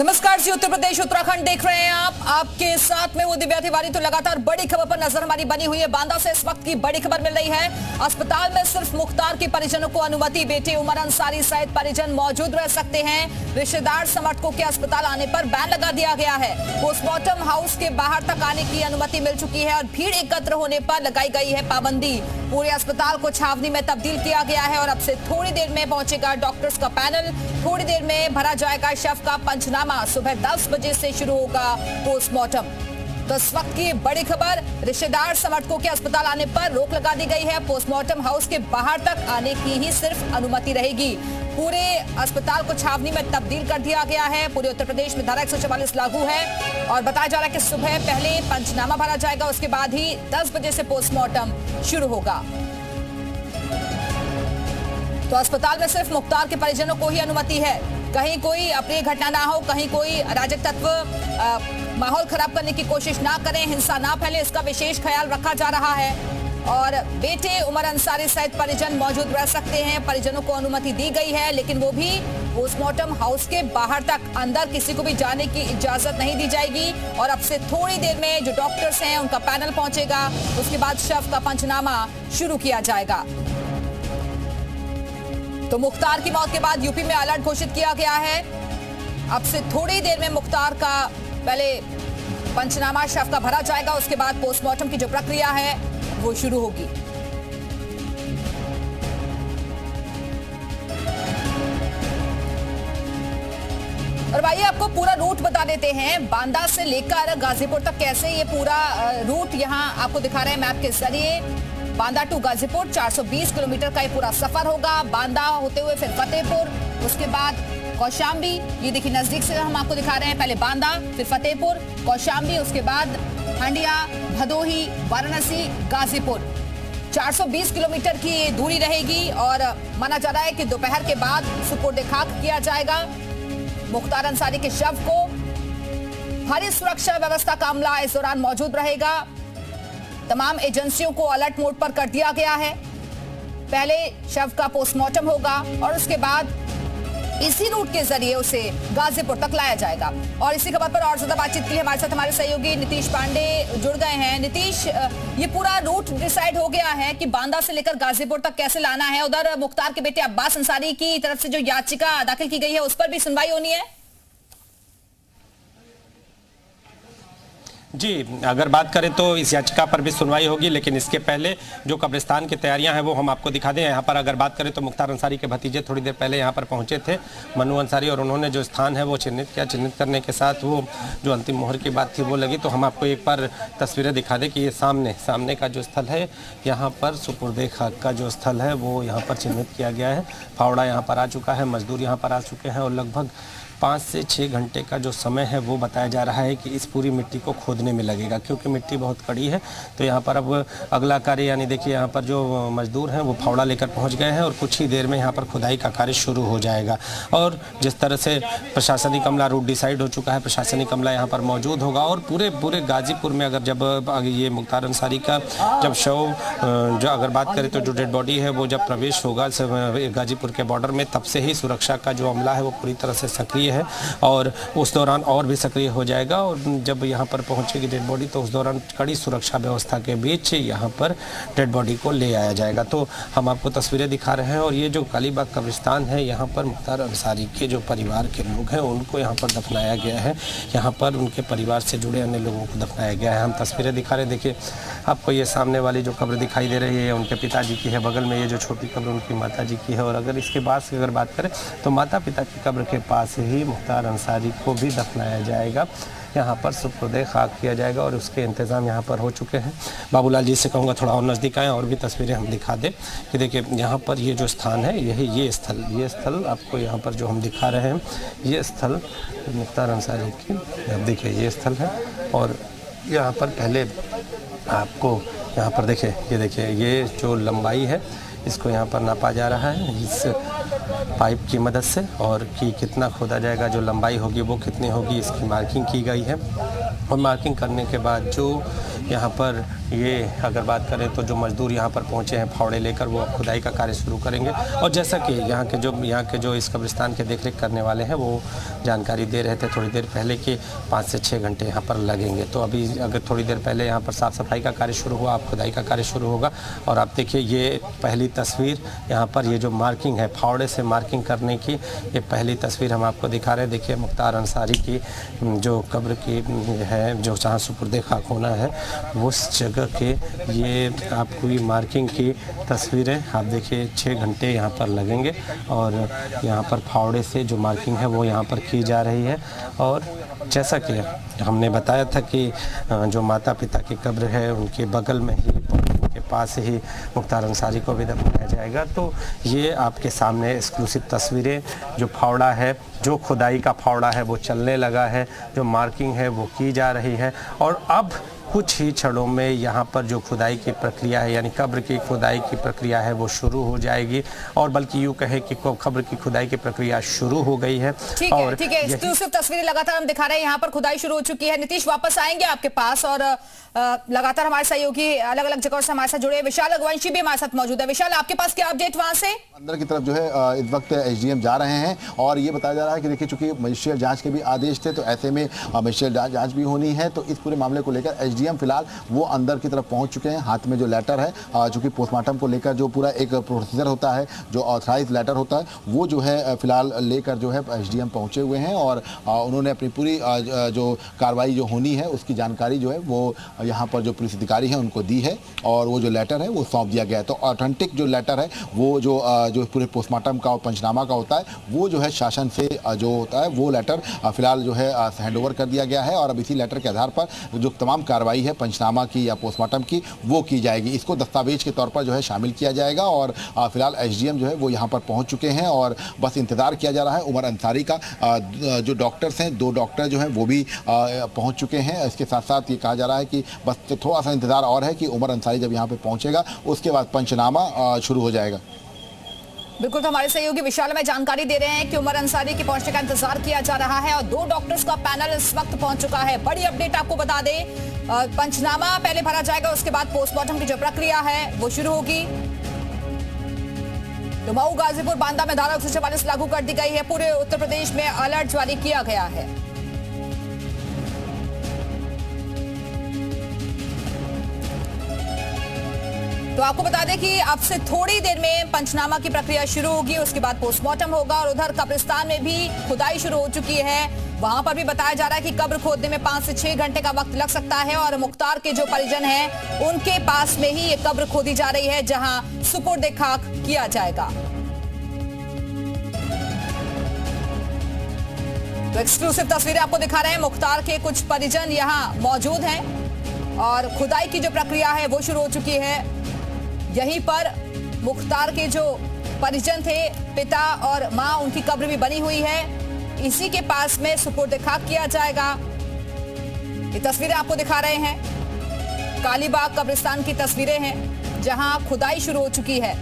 नमस्कार जी, उत्तर प्रदेश उत्तराखंड देख रहे हैं आप। आपके साथ में वो दिव्या तिवारी। तो लगातार बड़ी खबर पर नजर हमारी बनी हुई है। बांदा से इस वक्त की बड़ी खबर मिल रही है। अस्पताल में सिर्फ मुख्तार के परिजनों को अनुमति। बेटे उमर अंसारी सहित परिजन मौजूद रह सकते हैं। रिश्तेदार समर्थकों के अस्पताल आने पर बैन लगा दिया गया है। पोस्टमार्टम हाउस के बाहर तक आने की अनुमति मिल चुकी है और भीड़ एकत्र होने पर लगाई गई है पाबंदी। पूरे अस्पताल को छावनी में तब्दील किया गया है और अब से थोड़ी देर में पहुंचेगा डॉक्टर्स का पैनल। थोड़ी देर में भरा जाएगा शव का पंचनामा। सुबह 10 बजे से शुरू होगा पोस्टमार्टम। तो इस वक्त की बड़ी खबर, रिश्तेदार समर्थकों के अस्पताल आने पर रोक लगा दी गई है। पोस्टमार्टम हाउस के बाहर तक आने की ही सिर्फ अनुमति रहेगी। पूरे अस्पताल को छावनी में तब्दील कर दिया गया है। पूरे उत्तर प्रदेश में धारा 144 लागू है और बताया जा रहा है कि सुबह पहले पंचनामा भरा जाएगा, उसके बाद ही 10 बजे से पोस्टमार्टम शुरू होगा। तो अस्पताल में सिर्फ मुख्तार के परिजनों को ही अनुमति है। कहीं कोई अप्रिय घटना ना हो, कहीं कोई अराजक तत्व माहौल खराब करने की कोशिश ना करें, हिंसा ना फैले, इसका विशेष ख्याल रखा जा रहा है। और बेटे उमर अंसारी सहित परिजन मौजूद रह सकते हैं। परिजनों को अनुमति दी गई है, लेकिन वो भी पोस्टमार्टम हाउस के बाहर तक, अंदर किसी को भी जाने की इजाजत नहीं दी जाएगी। और अब से थोड़ी देर में जो डॉक्टर्स हैं उनका पैनल पहुंचेगा, उसके बाद शव का पंचनामा शुरू किया जाएगा। तो मुख्तार की मौत के बाद यूपी में अलर्ट घोषित किया गया है। अब से थोड़ी देर में मुख्तार का पहले पंचनामा शव का भरा जाएगा, उसके बाद पोस्टमार्टम की जो प्रक्रिया है वो शुरू होगी। और भाई आपको पूरा रूट बता देते हैं, बांदा से लेकर गाजीपुर तक कैसे ये पूरा रूट यहाँ आपको दिखा रहे हैं मैप के जरिए। बांदा टू गाजीपुर 420 किलोमीटर का ये पूरा सफर होगा। बांदा होते हुए फिर फतेहपुर, उसके बाद कौशाम्बी। ये देखिए नजदीक से हम आपको दिखा रहे हैं, पहले बांदा, फिर फतेहपुर, कौशाम्बी, उसके बाद हंडिया, भदोही, वाराणसी, गाजीपुर। 420 किलोमीटर की ये दूरी रहेगी और माना जा रहा है कि दोपहर के बाद सुपुर्द खाक किया जाएगा मुख्तार अंसारी के शव को। भारी सुरक्षा व्यवस्था का अमला इस दौरान मौजूद रहेगा। तमाम एजेंसियों को अलर्ट मोड पर कर दिया गया है। पहले शव का पोस्टमार्टम होगा और उसके बाद इसी रूट के जरिए उसे गाजीपुर तक लाया जाएगा। और इसी खबर पर और ज्यादा बातचीत के लिए हमारे साथ हमारे सहयोगी नीतीश पांडे जुड़ गए हैं। नीतीश, ये पूरा रूट डिसाइड हो गया है कि बांदा से लेकर गाजीपुर तक कैसे लाना है? उधर मुख्तार के बेटे अब्बास अंसारी की तरफ से जो याचिका दाखिल की गई है उस पर भी सुनवाई होनी है। जी, अगर बात करें तो इस याचिका पर भी सुनवाई होगी, लेकिन इसके पहले जो कब्रिस्तान की तैयारियां हैं वो हम आपको दिखा दें। यहाँ पर अगर बात करें तो मुख्तार अंसारी के भतीजे थोड़ी देर पहले यहाँ पर पहुँचे थे, मनु अंसारी, और उन्होंने जो स्थान है वो चिन्हित किया। चिन्हित करने के साथ वो जो अंतिम मोहर की बात थी वो लगी। तो हम आपको एक बार तस्वीरें दिखा दें कि ये सामने का जो स्थल है, यहाँ पर सुपुर्द खाक का जो स्थल है वो यहाँ पर चिन्हित किया गया है। फावड़ा यहाँ पर आ चुका है, मजदूर यहाँ पर आ चुके हैं और लगभग 5 से 6 घंटे का जो समय है वो बताया जा रहा है कि इस पूरी मिट्टी को खोदने में लगेगा, क्योंकि मिट्टी बहुत कड़ी है। तो यहाँ पर अब अगला कार्य, यानी देखिए यहाँ पर जो मजदूर हैं वो फावड़ा लेकर पहुँच गए हैं और कुछ ही देर में यहाँ पर खुदाई का कार्य शुरू हो जाएगा। और जिस तरह से प्रशासनिक अमला रूट डिसाइड हो चुका है, प्रशासनिक अमला यहाँ पर मौजूद होगा। और पूरे गाजीपुर में अगर जब ये मुख्तार अंसारी का जब शव, जो अगर बात करें तो जो डेड बॉडी है वो जब प्रवेश होगा गाजीपुर के बॉर्डर में, तब से ही सुरक्षा का जो अमला है वो पूरी तरह से सक्रिय है और उस दौरान और भी सक्रिय हो जाएगा। और जब यहाँ पर पहुँचेगी डेड बॉडी तो उस दौरान कड़ी सुरक्षा व्यवस्था के बीच यहाँ पर डेड बॉडी को ले आया जाएगा। तो हम आपको तस्वीरें दिखा रहे हैं। और ये जो कालीबाग कब्रिस्तान है, यहाँ पर मुख्तार अंसारी के जो परिवार के लोग हैं उनको यहाँ पर दफनाया गया है। यहाँ पर उनके परिवार से जुड़े अन्य लोगों को दफनाया गया है। हम तस्वीरें दिखा रहे हैं, देखिए आपको ये सामने वाली जो कब्र दिखाई दे रही है उनके पिताजी की है, बगल में ये जो छोटी कब्र उनकी माता जी की है। और अगर इसके बाद से अगर बात करें तो माता पिता की कब्र के पास ही मुख्तार अंसारी को भी दफनाया जाएगा। यहाँ पर सुपुर्द खाक किया जाएगा और उसके इंतज़ाम यहाँ पर हो चुके हैं। बाबूलाल जी से कहूँगा थोड़ा और नज़दीक आएँ और भी तस्वीरें हम दिखा दें कि देखिए यहाँ पर ये जो स्थान है, ये स्थल आपको यहाँ पर जो हम दिखा रहे हैं, ये स्थल मुख्तार अंसारी की, अब देखिए ये स्थल है। और यहाँ पर पहले आपको यहाँ पर देखिए ये जो लंबाई है इसको यहाँ पर नापा जा रहा है इस पाइप की मदद से, और कि कितना खोदा जाएगा, जो लंबाई होगी वो कितनी होगी, इसकी मार्किंग की गई है। और मार्किंग करने के बाद जो यहाँ पर ये अगर बात करें तो जो मजदूर यहाँ पर पहुँचे हैं फावड़े लेकर, वो अब खुदाई का कार्य शुरू करेंगे। और जैसा कि यहाँ के जो इस कब्रिस्तान के देखरेख करने वाले हैं वो जानकारी दे रहे थे थोड़ी देर पहले कि 5 से 6 घंटे यहाँ पर लगेंगे। तो अभी अगर थोड़ी देर पहले यहाँ पर साफ़ सफाई का कार्य शुरू हुआ, अब खुदाई का कार्य शुरू होगा। और आप देखिए ये पहली तस्वीर यहाँ पर, ये जो मार्किंग है फावड़े से मार्किंग करने की, ये पहली तस्वीर हम आपको दिखा रहे हैं। देखिए मुख्तार अंसारी की जो कब्र की है, जो जहाँ सुपुर्दे खाक होना है, उस जगह के ये आपको ये मार्किंग की तस्वीरें आप देखिए 6 घंटे यहाँ पर लगेंगे। और यहाँ पर फावड़े से जो मार्किंग है वो यहाँ पर की जा रही है। और जैसा कि हमने बताया था कि जो माता पिता की कब्र है उनके बगल में ही, के पास ही मुख्तार अंसारी को भी दफनाया जाएगा। तो ये आपके सामने एक्सक्लूसिव तस्वीरें, जो फावड़ा है, जो खुदाई का फावड़ा है वो चलने लगा है, जो मार्किंग है वो की जा रही है। और अब कुछ ही क्षणों में यहाँ पर जो खुदाई की प्रक्रिया है, यानी कब्र की खुदाई की प्रक्रिया है, वो शुरू हो जाएगी। और बल्कि यूँ कहे कि कब्र की खुदाई की प्रक्रिया शुरू हो गई है। ठीक है, एक्सक्लूसिव तस्वीरें लगातार हम दिखा रहे हैं। यहाँ पर खुदाई शुरू हो चुकी है। नीतीश वापस आएंगे आपके पास, और लगातार हमारे सहयोगी अलग अलग जगहों से हमारे साथ जुड़े। विशाल अगवंशी भी हमारे साथ मौजूद है। विशाल, आपके पास क्या अपडेट वहां से? अंदर की तरफ जो है इस वक्त एसडीएम जा रहे हैं, और ये बताया जा रहा है कि देखिए चूंकि मजिस्ट्रियल जांच के भी आदेश थे, तो ऐसे में मजिस्ट्रियल जांच भी होनी है। तो इस पूरे मामले को लेकर एसडीएम फिलहाल वो अंदर की तरफ पहुंच चुके हैं। हाथ में जो लेटर है, चूंकि पोस्टमार्टम को लेकर जो पूरा एक प्रोसीजर होता है, जो ऑथराइज लेटर होता है, वो जो है फिलहाल लेकर जो है एसडीएम पहुंचे हुए हैं। और उन्होंने अपनी पूरी जो कार्रवाई जो होनी है उसकी जानकारी जो है वो यहाँ पर जो पुलिस अधिकारी हैं उनको दी है, और वो जो लेटर है वो सौंप दिया गया है। तो ऑथेंटिक जो लेटर है वो जो पूरे पोस्टमार्टम का और पंचनामा का होता है, वो जो है शासन से जो होता है वो लेटर फिलहाल जो है हैंडओवर कर दिया गया है। और अब इसी लेटर के आधार पर जो तमाम कार्रवाई है पंचनामा की या पोस्टमार्टम की वो की जाएगी। इसको दस्तावेज के तौर पर जो है शामिल किया जाएगा। और फिलहाल एसडीएम जो है वो यहाँ पर पहुँच चुके हैं, और बस इंतज़ार किया जा रहा है उमर अंसारी का। जो डॉक्टर्स हैं, 2 डॉक्टर जो हैं वो भी पहुँच चुके हैं। इसके साथ साथ ये कहा जा रहा है कि बस थोड़ा सा इंतज़ार और है कि उमर अंसारी जब यहाँ पे पहुँचेगा उसके बाद पंचनामा शुरू हो जाएगा। बिल्कुल, तो हमारे सहयोगी विशाल हमें जानकारी दे रहे हैं कि उमर अंसारी के पहुंचने का इंतजार किया जा रहा है, और 2 डॉक्टर्स का पैनल इस वक्त पहुंच चुका है। बड़ी अपडेट आपको बता दें, पंचनामा पहले भरा जाएगा, उसके बाद पोस्टमार्टम की जो प्रक्रिया है वो शुरू होगी। तो मऊ, गाजीपुर, बांदा में धारा 144 लागू कर दी गई है। पूरे उत्तर प्रदेश में अलर्ट जारी किया गया है। तो आपको बता दें कि अब से थोड़ी देर में पंचनामा की प्रक्रिया शुरू होगी, उसके बाद पोस्टमार्टम होगा। और उधर कब्रिस्तान में भी खुदाई शुरू हो चुकी है। वहां पर भी बताया जा रहा है कि कब्र खोदने में 5 से 6 घंटे का वक्त लग सकता है। और मुख्तार के जो परिजन हैं उनके पास में ही ये कब्र खोदी जा रही है, जहां सुपुर्दे खाक किया जाएगा। तो एक्सक्लूसिव तस्वीरें आपको दिखा रहे हैं। मुख्तार के कुछ परिजन यहाँ मौजूद हैं, और खुदाई की जो प्रक्रिया है वो शुरू हो चुकी है। यहीं पर मुख्तार के जो परिजन थे, पिता और मां, उनकी कब्र भी बनी हुई है। इसी के पास में सुपुर्द खाक किया जाएगा। ये तस्वीरें आपको दिखा रहे हैं, कालीबाग कब्रिस्तान की तस्वीरें हैं, जहां खुदाई शुरू हो चुकी है।